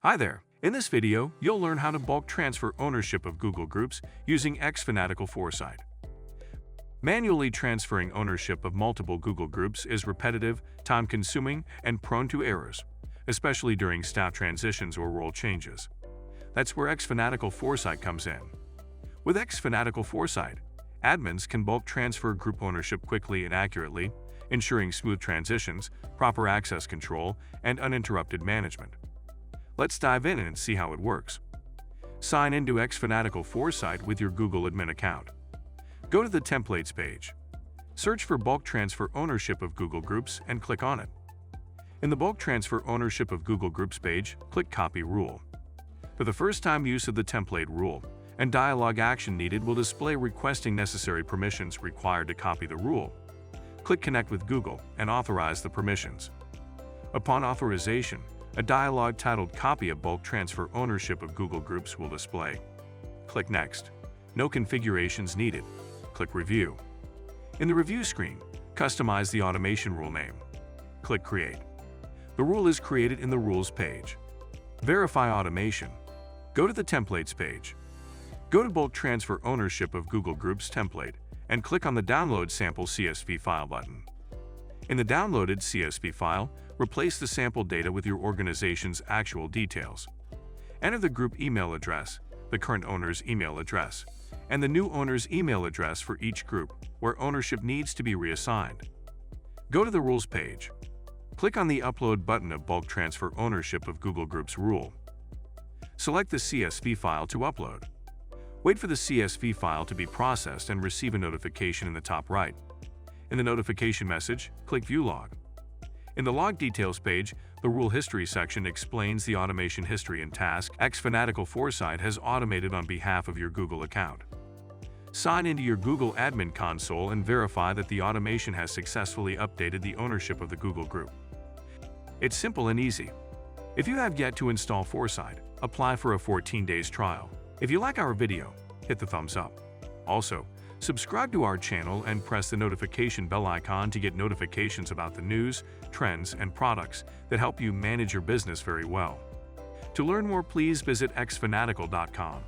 Hi there! In this video, you'll learn how to bulk transfer ownership of Google Groups using xFanatical Foresight. Manually transferring ownership of multiple Google Groups is repetitive, time-consuming, and prone to errors, especially during staff transitions or role changes. That's where xFanatical Foresight comes in. With xFanatical Foresight, admins can bulk transfer group ownership quickly and accurately, ensuring smooth transitions, proper access control, and uninterrupted management. Let's dive in and see how it works. Sign into xFanatical Foresight with your Google admin account. Go to the Templates page. Search for Bulk Transfer Ownership of Google Groups and click on it. In the Bulk Transfer Ownership of Google Groups page, click Copy Rule. For the first time use of the template rule, and dialog action needed will display requesting necessary permissions required to copy the rule. Click Connect with Google and authorize the permissions. Upon authorization, a dialog titled Copy of Bulk Transfer Ownership of Google Groups will display. Click Next. No configurations needed. Click Review. In the Review screen, customize the automation rule name. Click Create. The rule is created in the Rules page. Verify automation. Go to the Templates page. Go to Bulk Transfer Ownership of Google Groups template and click on the Download Sample CSV File button. In the downloaded CSV file, replace the sample data with your organization's actual details. Enter the group email address, the current owner's email address, and the new owner's email address for each group where ownership needs to be reassigned. Go to the Rules page. Click on the Upload button of Bulk Transfer Ownership of Google Groups rule. Select the CSV file to upload. Wait for the CSV file to be processed and receive a notification in the top right. In the notification message, click View Log. In the Log Details page, the Rule History section explains the automation history and task xFanatical Foresight has automated on behalf of your Google account. Sign into your Google Admin Console and verify that the automation has successfully updated the ownership of the Google Group. It's simple and easy. If you have yet to install Foresight, apply for a 14 days trial. If you like our video, hit the thumbs up. Also, subscribe to our channel and press the notification bell icon to get notifications about the news, trends, and products that help you manage your business very well. To learn more, please visit xfanatical.com.